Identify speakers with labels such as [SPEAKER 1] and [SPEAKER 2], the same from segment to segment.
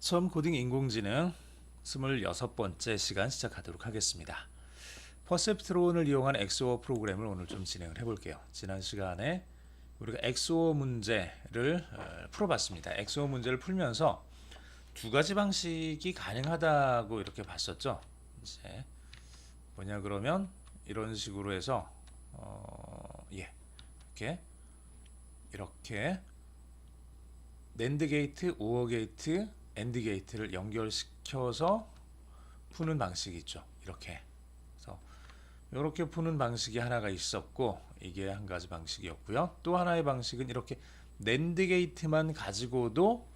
[SPEAKER 1] 처음 코딩 인공지능 26번째 시간 시작하도록 하겠습니다. 퍼셉트론을 이용한 엑소어 프로그램을 오늘 좀 진행을 해볼게요. 지난 시간에 우리가 엑소어 문제를 풀어봤습니다. 엑소어 문제를 풀면서 두 가지 방식이 가능하다고 이렇게 봤었죠. 이제 뭐냐 그러면 이런 식으로 해서 이렇게 낸드 게이트, 오어 게이트, 엔드 게이트를 연결시켜서 푸는 방식이 있죠. 이렇게. 그래서 이렇게 푸는 방식이 하나가 있었고 이게 한 가지 방식이었고요. 또 하나의 방식은 이렇게 낸드 게이트만 가지고도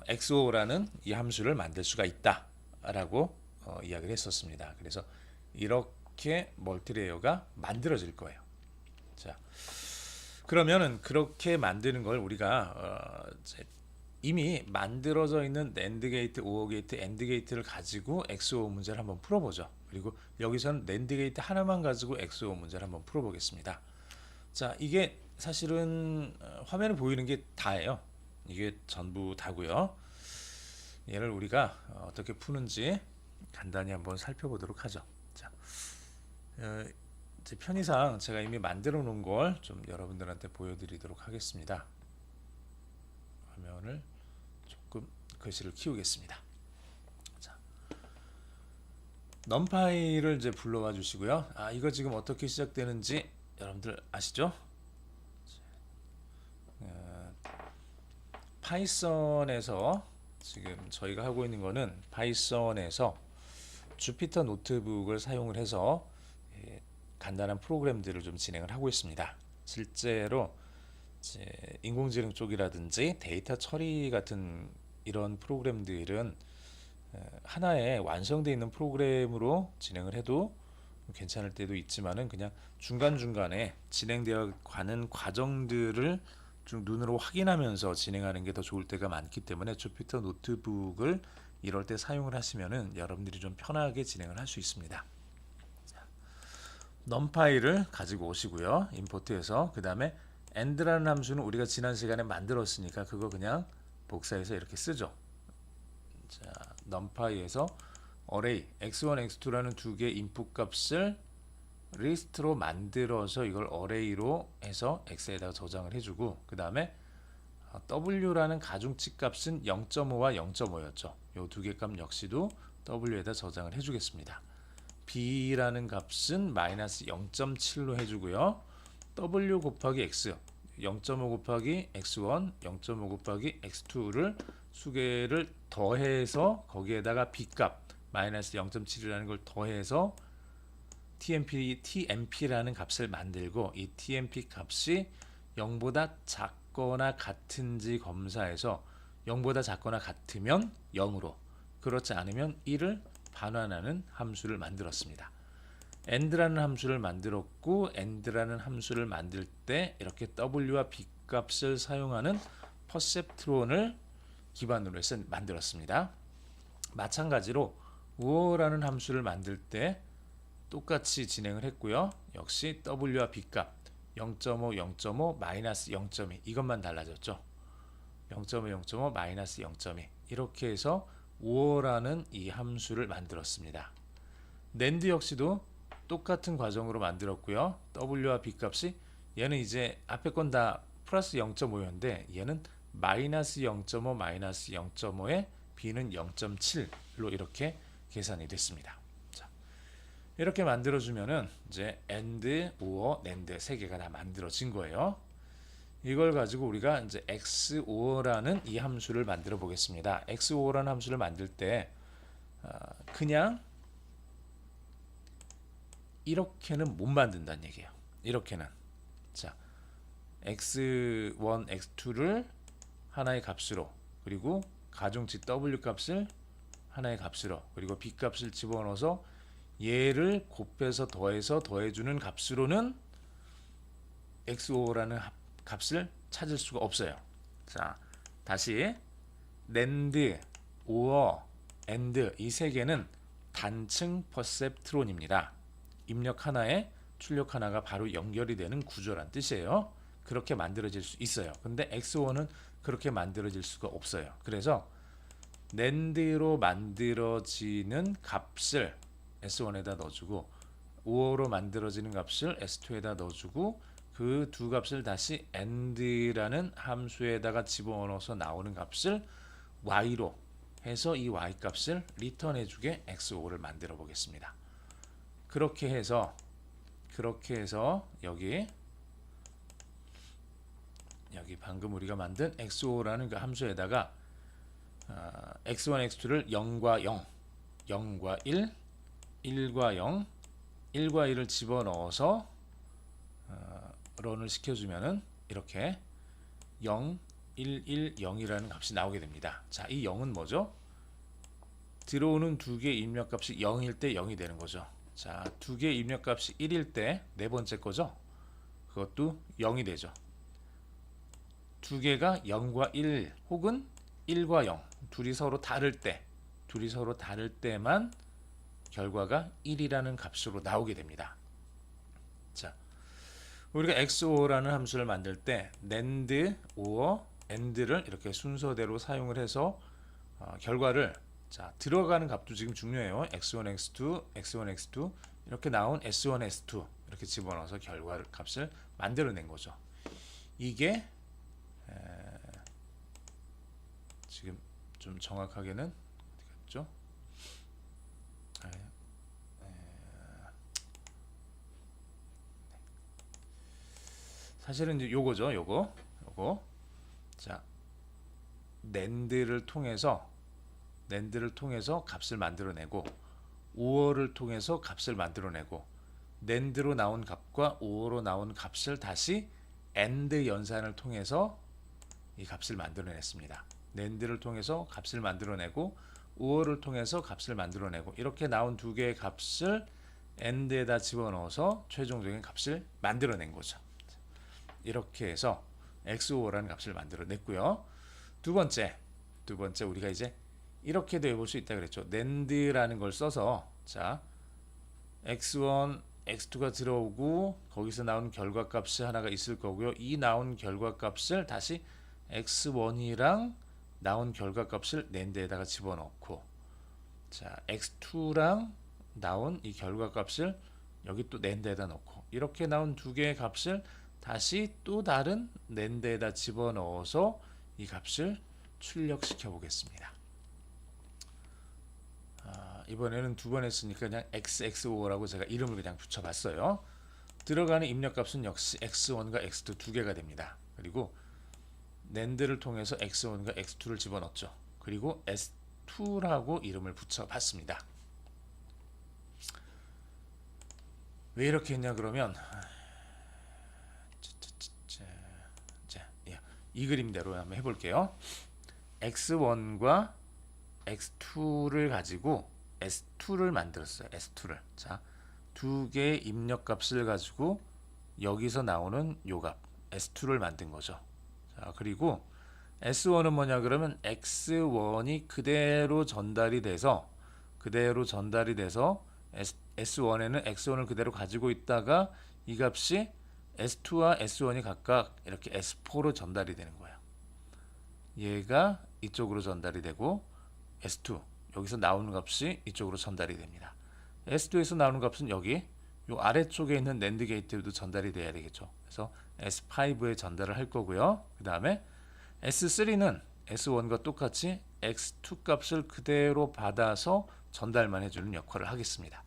[SPEAKER 1] XO라는 이 함수를 만들 수가 있다라고 이야기를 했었습니다. 그래서 이렇게 멀티레이어가 만들어질 거예요. 자, 그러면은 그렇게 만드는 걸 우리가 이미 만들어져 있는 낸드 게이트, 오어 게이트, 엔드 게이트를 가지고 엑스오 문제를 한번 풀어보죠. 그리고 여기서는 낸드 게이트 하나만 가지고 엑스오 문제를 한번 풀어보겠습니다. 자, 이게 사실은 화면에 보이는 게 다예요. 이게 전부 다고요. 얘를 우리가 어떻게 푸는지 간단히 한번 살펴보도록 하죠. 자, 제 편의상 제가 이미 만들어 놓은 걸 좀 여러분들한테 보여드리도록 하겠습니다. 화면을 조금 글씨를 키우겠습니다. 자, 넘파이를 이제 불러와 주시고요. 이거 지금 어떻게 시작되는지 여러분들 아시죠? 파이썬에서 지금 저희가 하고 있는 거는 파이썬에서 주피터 노트북을 사용을 해서 간단한 프로그램들을 좀 진행을 하고 있습니다. 실제로 인공지능 쪽이라든지 데이터 처리 같은 이런 프로그램들은 하나의 완성되어 있는 프로그램으로 진행을 해도 괜찮을 때도 있지만은 그냥 중간중간에 진행되어 가는 과정들을 좀 눈으로 확인하면서 진행하는 게 더 좋을 때가 많기 때문에 주피터 노트북을 이럴 때 사용을 하시면은 여러분들이 좀 편하게 진행을 할 수 있습니다. 넘파이를 가지고 오시고요. 임포트해서 그 다음에 and라는 함수는 우리가 지난 시간에 만들었으니까 그거 그냥 복사해서 이렇게 쓰죠. 자, numpy에서 array x1, x2라는 두 개의 인풋 값을 리스트로 만들어서 이걸 array로 해서 x에다가 저장을 해주고 그 다음에 w라는 가중치 값은 0.5와 0.5였죠. 이 두 개 값 역시도 w에다 저장을 해주겠습니다. b라는 값은 마이너스 0.7로 해주고요. w 곱하기 x 0.5 곱하기 x1, 0.5 곱하기 x2를 수 개를 더해서 거기에다가 b 값 마이너스 0.7이라는 걸 더해서 tmp라는 값을 만들고 이 tmp 값이 0보다 작거나 같은지 검사해서 0보다 작거나 같으면 0으로 그렇지 않으면 1을 반환하는 함수를 만들었습니다. and라는 함수를 만들었고 and라는 함수를 만들 때 이렇게 w와 b 값을 사용하는 퍼셉트론을 기반으로 해서 만들었습니다. 마찬가지로 u어라는 함수를 만들 때 똑같이 진행을 했고요. 역시 w와 b 값 0.5, 0.5, 마이너스 0.2 이것만 달라졌죠. 0.5, 0.5, 마이너스 0.2 이렇게 해서 u어라는 이 함수를 만들었습니다. 낸드 역시도 똑같은 과정으로 만들었고요. w와 b 값이 얘는 이제 앞에 건 다 플러스 0.5였는데 얘는 마이너스 0.5 마이너스 0.5에 b는 0.7로 이렇게 계산이 됐습니다. 자, 이렇게 만들어주면은 이제 and, or, and 세 개가 다 만들어진 거예요. 이걸 가지고 우리가 이제 XOR라는 이 함수를 만들어 보겠습니다. XOR라는 함수를 만들 때 그냥 이렇게는 못 만든다는 얘기예요. 이렇게는 자 x1, x2를 하나의 값으로 그리고 가중치 w 값을 하나의 값으로 그리고 b 값을 집어넣어서 얘를 곱해서 더해서 더해주는 값으로는 XOR라는 값을 찾을 수가 없어요. 자, 다시 낸드, 오어, 엔드 이 세 개는 단층 퍼셉트론입니다. 입력 하나에 출력 하나가 바로 연결이 되는 구조란 뜻이에요. 그렇게 만들어질 수 있어요. 근데 XOR는 그렇게 만들어질 수가 없어요. 그래서 낸드로 만들어지는 값을 S1에다 넣어주고 5로 만들어지는 값을 S2에다 넣어주고 그 두 값을 다시 AND라는 함수에다가 집어넣어서 나오는 값을 Y로 해서 이 Y 값을 리턴해주게 X5를 만들어 보겠습니다. 그렇게 해서 여기 방금 우리가 만든 X5라는 그 함수에다가 X1, X2를 0과 0, 0과 1, 1과 0, 1과 1을 집어넣어서 런을 시켜주면은 이렇게 0, 1, 1, 0이라는 값이 나오게 됩니다. 자, 이 0은 뭐죠? 들어오는 두 개의 입력값이 0일 때 0이 되는 거죠. 자, 두 개의 입력값이 1일 때 네 번째 거죠. 그것도 0이 되죠. 두 개가 0과 1 혹은 1과 0 둘이 서로 다를 때만 결과가 1이라는 값으로 나오게 됩니다. 자, 우리가 XOR라는 함수를 만들 때 NAND, OR, AND를 이렇게 순서대로 사용을 해서 결과를 자, 들어가는 값도 지금 중요해요. X1, X2, X1, X2 이렇게 나온 S1, S2 이렇게 집어넣어서 결과 값을 만들어낸 거죠. 이게 지금 좀 정확하게는 어디 갔죠? 사실은 이제 요거죠. 요거. 자, 낸드를 통해서 값을 만들어내고 오어를 통해서 값을 만들어내고 낸드로 나온 값과 오어로 나온 값을 다시 AND 연산을 통해서 이 값을 만들어냈습니다. 낸드를 통해서 값을 만들어내고 오어를 통해서 값을 만들어내고 이렇게 나온 두 개의 값을 AND에다 집어넣어서 최종적인 값을 만들어낸 거죠. 이렇게 해서 XOR라는 값을 만들어냈고요. 두 번째 우리가 이제 이렇게도 해볼 수 있다 그랬죠. NAND라는 걸 써서 자 X1, X2가 들어오고 거기서 나온 결과값이 하나가 있을 거고요. 이 나온 결과값을 다시 X1이랑 나온 결과값을 NAND에다가 집어넣고 자 X2랑 나온 이 결과값을 여기 또 NAND에다 넣고 이렇게 나온 두 개의 값을 다시 또 다른 NAND에다 집어넣어서 이 값을 출력시켜 보겠습니다. 이번에는 두 번 했으니까 그냥 XXO라고 제가 이름을 그냥 붙여봤어요. 들어가는 입력값은 역시 X1과 X2 두 개가 됩니다. 그리고 NAND를 통해서 X1과 X2를 집어넣었죠. 그리고 S2라고 이름을 붙여봤습니다. 왜 이렇게 했냐 그러면 이 그림대로 한번 해볼게요. X1과 X2를 가지고 S2를 만들었어요. S2를. 자, 두 개의 입력값을 가지고 여기서 나오는 요 값 S2를 만든 거죠. 자, 그리고 S1은 뭐냐 그러면 X1이 그대로 전달이 돼서 S1에는 X1을 그대로 가지고 있다가 이 값이 S2와 S1이 각각 이렇게 S4로 전달이 되는 거예요. 얘가 이쪽으로 전달이 되고 S2 여기서 나오는 값이 이쪽으로 전달이 됩니다. S2에서 나오는 값은 여기 요 아래쪽에 있는 NAND 게이트에도 전달이 돼야 되겠죠. 그래서 S5에 전달을 할 거고요. 그 다음에 S3는 S1과 똑같이 X2 값을 그대로 받아서 전달만 해주는 역할을 하겠습니다.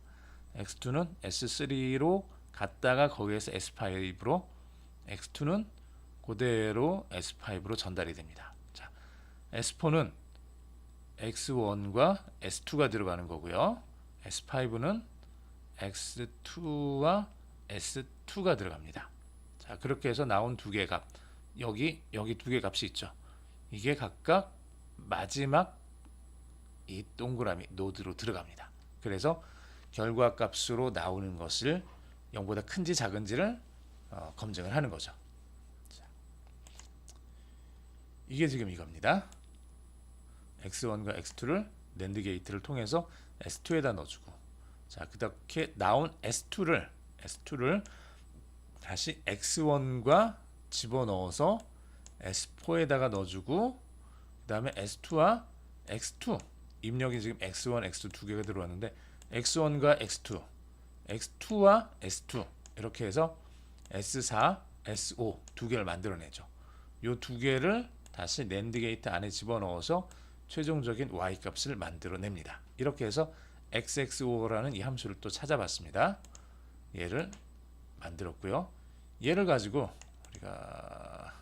[SPEAKER 1] X2는 S3로 갔다가 거기에서 S5로 X2는 그대로 S5로 전달이 됩니다. 자, S4는 X1과 S2가 들어가는 거고요. S5는 X2와 S2가 들어갑니다. 자, 그렇게 해서 나온 두 개의 값 여기 두 개의 값이 있죠. 이게 각각 마지막 이 동그라미 노드로 들어갑니다. 그래서 결과값으로 나오는 것을 0보다 큰지 작은지를 검증을 하는 거죠. 자, 이게 지금 이겁니다. X1과 X2를 NAND 게이트를 통해서 S2에다 넣어주고 자 그렇게 나온 S2를 다시 X1과 집어넣어서 S4에다가 넣어주고 그 다음에 S2와 x2 입력이 지금 x1, x2 두 개가 들어왔는데 x1과 x2, x2와 s2 이렇게 해서 s4, s5 두 개를 만들어내죠. 요 두 개를 다시 낸드 게이트 안에 집어넣어서 최종적인 y 값을 만들어냅니다. 이렇게 해서 xx5라는 이 함수를 또 찾아봤습니다. 얘를 만들었고요. 얘를 가지고 우리가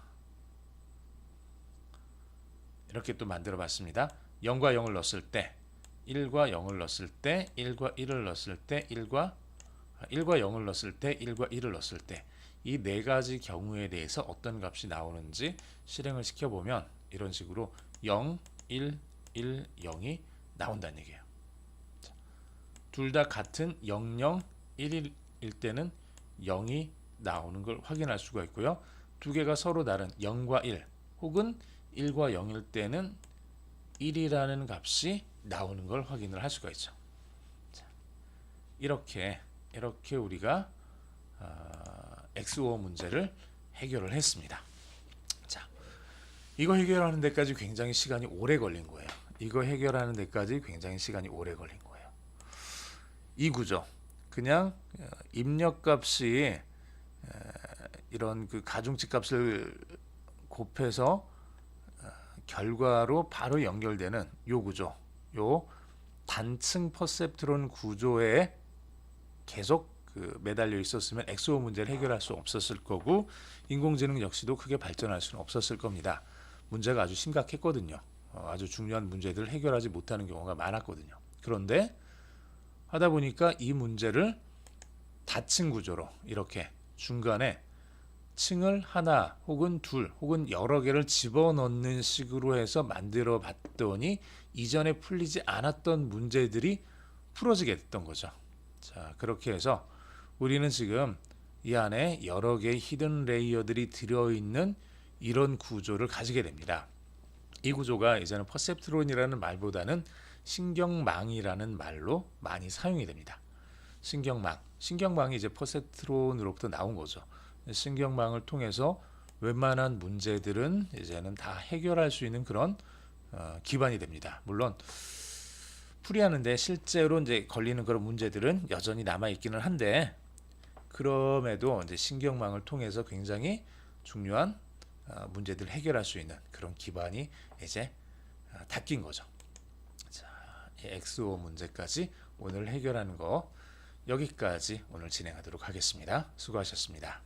[SPEAKER 1] 이렇게 또 만들어 봤습니다. 0과 0을 넣었을 때 1과 0을 넣었을 때 1과 1을 넣었을 때 1과 0을 넣었을 때 1과 1을 넣었을 때 이 네 가지 경우에 대해서 어떤 값이 나오는지 실행을 시켜보면 이런 식으로 0, 1, 1, 0이 나온다는 얘기예요. 둘 다 같은 0, 0, 1일 때는 0이 나오는 걸 확인할 수가 있고요. 두 개가 서로 다른 0과 1 혹은 1과 0일 때는 1이라는 값이 나오는 걸 확인을 할 수가 있죠. 자, 이렇게 우리가 X5 문제를 해결을 했습니다. 자, 이거 해결하는 데까지 굉장히 시간이 오래 걸린 거예요. 이거 해결하는 데까지 굉장히 시간이 오래 걸린 거예요. 이 구조 그냥 입력값이 이런 그 가중치 값을 곱해서 결과로 바로 연결되는 요 구조, 요 단층 퍼셉트론 구조에 계속 매달려 있었으면 X5 문제를 해결할 수 없었을 거고 인공지능 역시도 크게 발전할 수는 없었을 겁니다. 문제가 아주 심각했거든요. 아주 중요한 문제들을 해결하지 못하는 경우가 많았거든요. 그런데 하다 보니까 이 문제를 다층 구조로 이렇게 중간에 층을 하나 혹은 둘 혹은 여러 개를 집어넣는 식으로 해서 만들어 봤더니 이전에 풀리지 않았던 문제들이 풀어지게 됐던 거죠. 자, 그렇게 해서 우리는 지금 이 안에 여러 개의 히든 레이어들이 들어있는 이런 구조를 가지게 됩니다. 이 구조가 이제는 퍼셉트론이라는 말보다는 신경망이라는 말로 많이 사용이 됩니다. 신경망이 이제 퍼셉트론으로부터 나온 거죠. 신경망을 통해서 웬만한 문제들은 이제는 다 해결할 수 있는 그런 기반이 됩니다. 물론 풀이하는데 실제로 이제 걸리는 그런 문제들은 여전히 남아 있기는 한데 그럼에도 이제 신경망을 통해서 굉장히 중요한 문제들을 해결할 수 있는 그런 기반이 이제 닦인 거죠. 자, X5 문제까지 오늘 해결하는 거 여기까지 오늘 진행하도록 하겠습니다. 수고하셨습니다.